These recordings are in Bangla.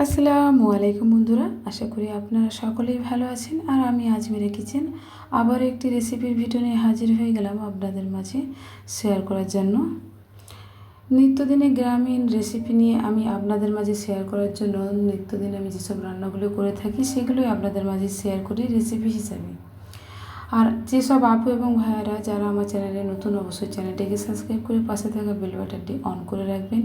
আসসালামু আলাইকুম বন্ধুরা, আশা করি আপনারা সকলেই ভালো আছেন। আর আমি আজমিরা কিচেন আবার একটি রেসিপির ভিডিও নিয়ে হাজির হয়ে গেলাম আপনাদের মাঝে শেয়ার করার জন্য। নিত্যদিনে গ্রামীণ রেসিপি নিয়ে আমি আপনাদের মাঝে শেয়ার করার জন্য নিত্যদিন আমি যেসব রান্নাগুলো করে থাকি সেগুলোই আপনাদের মাঝে শেয়ার করি রেসিপি হিসাবে। আর যেসব আপু এবং ভাইয়ারা যারা আমার চ্যানেলে নতুন, অবশ্যই চ্যানেলটিকে সাবস্ক্রাইব করে পাশে থাকা বেল বাটনটি অন করে রাখবেন।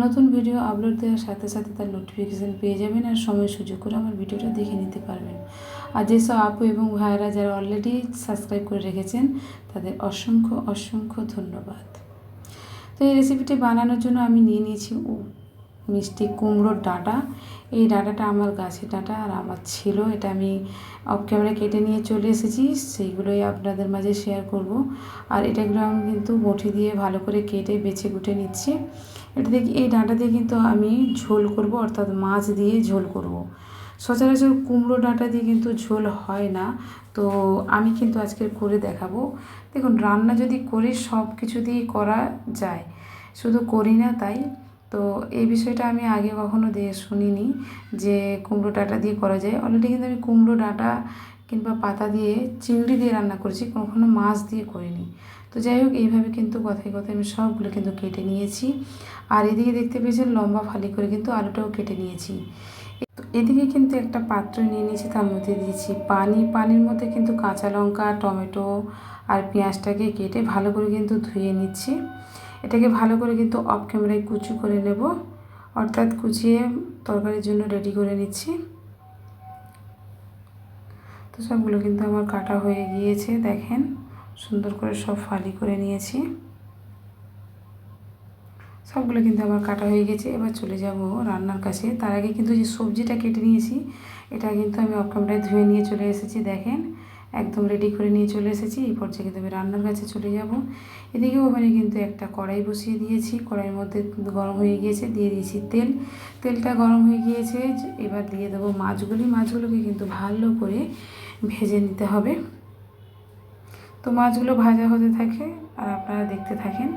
নতুন ভিডিও আপলোড দেওয়ার সাথে সাথে তার নোটিফিকেশান পেয়ে যাবেন আর সময় সুযোগ করে আমার ভিডিওটা দেখে নিতে পারবেন। আর যেসব আপু এবং ভাইয়ারা যারা অলরেডি সাবস্ক্রাইব করে রেখেছেন তাদের অসংখ্য অসংখ্য ধন্যবাদ। তো এই রেসিপিটি বানানোর জন্য আমি নিয়ে নিয়েছি মিষ্টি কুমড়োর ডাঁটা। এই ডাঁটাটা আমার গাছের ডাঁটা আর আমার ছিল, এটা আমি অফ ক্যামেরা কেটে নিয়ে চলে এসেছি, সেইগুলোই আপনাদের মাঝে শেয়ার করব। আর এটাগুলো আমি কিন্তু বটি দিয়ে ভালো করে কেটে বেছে কুটে নিচ্ছি। এটা দেখি এই ডাঁটা দিয়ে কিন্তু আমি ঝোল করব, অর্থাৎ মাছ দিয়ে ঝোল করব। সচরাচর কুমড়ো ডাঁটা দিয়ে কিন্তু ঝোল হয় না, তো আমি কিন্তু আজকে করে দেখাবো। দেখুন, রান্না যদি করি সব কিছু দিয়েই করা যায়, শুধু করি না তাই। তো এই বিষয়টা আমি আগে কখনো শুনিনি যে কুমড়ো ডাঁটা দিয়ে করা যায়। অলরেডি কিন্তু আমি কুমড়ো ডাঁটা কিংবা পাতা দিয়ে, চিংড়ি দিয়ে রান্না করেছি, কখনো মাছ দিয়ে করিনি। তো যাই হোক, এইভাবে কিন্তু কথায় কথায় আমি সবগুলো কিন্তু কেটে নিয়েছি। আর এদিকে দেখতে পেয়েছেন লম্বা ফালি করে কিন্তু আলুটাও কেটে নিয়েছি। তো এদিকে কিন্তু একটা পাত্র নিয়ে নিয়েছি, তার মধ্যে দিয়েছি পানির মধ্যে কিন্তু কাঁচা লঙ্কা, টমেটো আর পেঁয়াজটাকে কেটে ভালো করে কিন্তু ধুয়ে নিচ্ছি। এটাকে ভালো করে কিন্তু অফ ক্যামেরায় কুচি করে নেব, অর্থাৎ কুচিয়ে তরকারির জন্য রেডি করে নিচ্ছি। তো সবগুলো কিন্তু আমার কাটা হয়ে গিয়েছে, দেখেন সুন্দর করে সব ফালি করে নিয়েছি। সবগুলো কিন্তু আমার কাটা হয়ে গেছে। এবার চলে যাব রান্নার কাছে। তার আগে কিন্তু যে সবজিটা কেটে নিয়েছি এটা কিন্তু আমি অফ ক্যামেরায় ধুয়ে নিয়ে চলে এসেছি, দেখেন একদম রেডি করে নিয়ে চলে এসেছি। এই পর্যায়ে কিন্তু আমি রান্নার কাছে চলে যাব। এদিকে ওখানে কিন্তু একটা কড়াই বসিয়ে দিয়েছি, কড়াইয়ের মধ্যে গরম হয়ে গিয়েছে, দিয়ে দিয়েছি তেলটা গরম হয়ে গিয়েছে। এবার দিয়ে দেবো মাছগুলোকে কিন্তু ভালো করে ভেজে নিতে হবে। তো মাছগুলো ভাজা হতে থাকে আর আপনারা দেখতে থাকেন।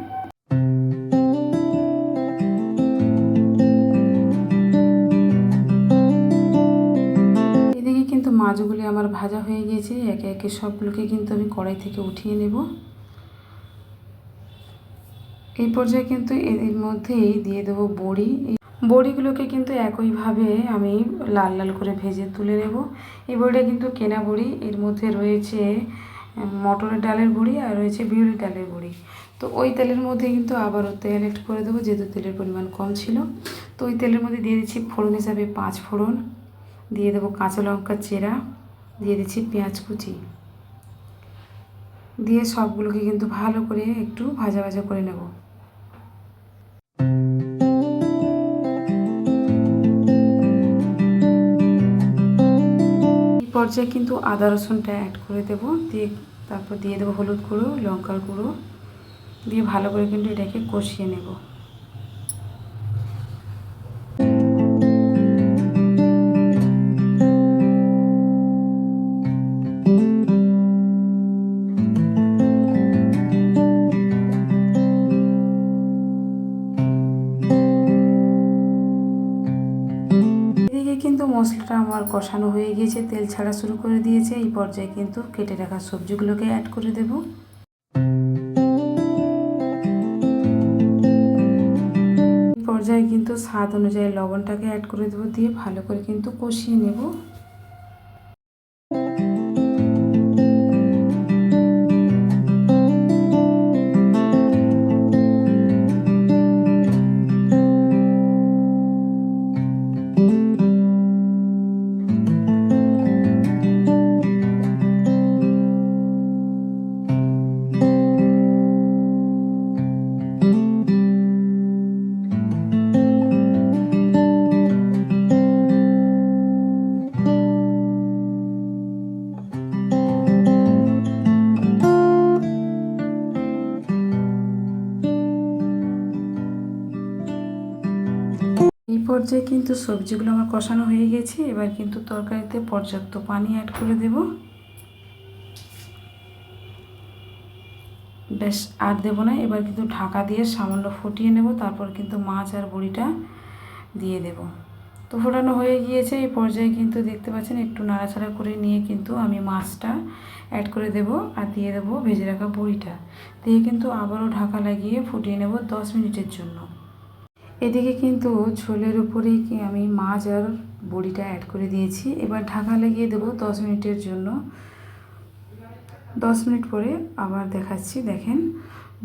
কিন্তু মাছগুলি আমার ভাজা হয়ে গিয়েছে, একে একে সবগুলোকে কিন্তু আমি কড়াই থেকে উঠিয়ে নেব। এই পর্যায়ে কিন্তু এর মধ্যেই দিয়ে দেবো বড়ি। এই বড়িগুলোকে কিন্তু একইভাবে আমি লাল লাল করে ভেজে তুলে নেব। এই বড়িটা কিন্তু কেনা বড়ি, এর মধ্যে রয়েছে মটরের ডালের বড়ি আর রয়েছে বিউলির ডালের বড়ি। তো ওই তেলের মধ্যে কিন্তু আবারও তেল অ্যাড করে দেবো, যেহেতু তেলের পরিমাণ কম ছিল। তো ওই তেলের মধ্যে দিয়ে দিচ্ছি ফোড়ন হিসাবে 5 ফোড়ন, দিয়ে দেবো কাঁচা লঙ্কা চেরা, দিয়ে দিচ্ছি পেঁয়াজ কুচি, দিয়ে সবগুলোকে কিন্তু ভালো করে একটু ভাজা ভাজা করে নেব। এই পর্যায়ে কিন্তু আদা রসুনটা অ্যাড করে দেবো, দিয়ে তারপর দিয়ে দেবো হলুদ গুঁড়ো, লঙ্কার গুঁড়ো, দিয়ে ভালো করে কিন্তু এটাকে কষিয়ে নেব। কিন্তু মশলাটা আমার কষানো হয়ে গিয়েছে, তেল ছাড়া শুরু করে দিয়েছে। এই পর্যায়ে কিন্তু কেটে রাখা সবজিগুলোকে অ্যাড করে দেব। এই পর্যায়ে কিন্তু স্বাদ অনুযায়ী লবণটাকে অ্যাড করে দেবো, দিয়ে ভালো করে কিন্তু কষিয়ে নেব। এই পর্যায়ে কিন্তু সবজিগুলো আমার কষানো হয়ে গেছে। এবার কিন্তু তরকারিতে পর্যাপ্ত পানি অ্যাড করে দেব। বেশ আর দেবো না, এবার কিন্তু ঢাকা দিয়ে সামান্য ফুটিয়ে নেব, তারপর কিন্তু মাছ আর বড়িটা দিয়ে দেব। তো ফোটানো হয়ে গিয়েছে। এই পর্যায়ে কিন্তু দেখতে পাচ্ছেন একটু নাড়াচাড়া করে নিয়ে কিন্তু আমি মাছটা অ্যাড করে দেব আর দিয়ে দেবো ভেজে রাখা বড়িটা, দিয়ে কিন্তু আবারও ঢাকা লাগিয়ে ফুটিয়ে নেব 10 মিনিটের জন্য। এদিকে কিন্তু ঝোলের উপরেই কি আমি মাছ আর বড়িটা অ্যাড করে দিয়েছি। এবার ঢাকা লাগিয়ে দেবো 10 মিনিটের জন্য। 10 মিনিট পরে আবার দেখাচ্ছি। দেখেন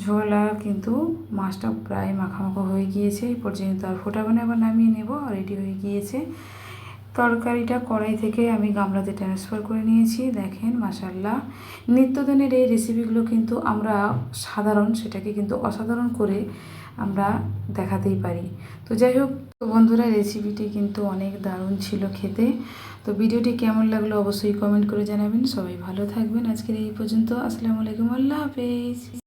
ঝোল আর কিন্তু মাছটা প্রায় মাখামাখা হয়ে গিয়েছে। এই পর্যায়ে কিন্তু আর ফোটাবো না, আবার নামিয়ে নেব। রেডি হয়ে গিয়েছে তরকারিটা। কড়াই থেকে আমি গামলাতে ট্রান্সফার করে নিয়েছি। দেখেন মাশাআল্লাহ, নিত্যদিনের এই রেসিপিগুলো কিন্তু আমরা সাধারণ সেটাকে কিন্তু অসাধারণ করে আমরা দেখাতেই পারি। তো যাই হোক, তো বন্ধুরা রেসিপিটি কিন্তু অনেক দারুণ ছিল খেতে। তো ভিডিওটি কেমন লাগলো অবশ্যই কমেন্ট করে জানাবেন। সবাই ভালো থাকবেন। আজকের এই পর্যন্ত। আসসালামু আলাইকুম, আল্লাহ হাফেজ।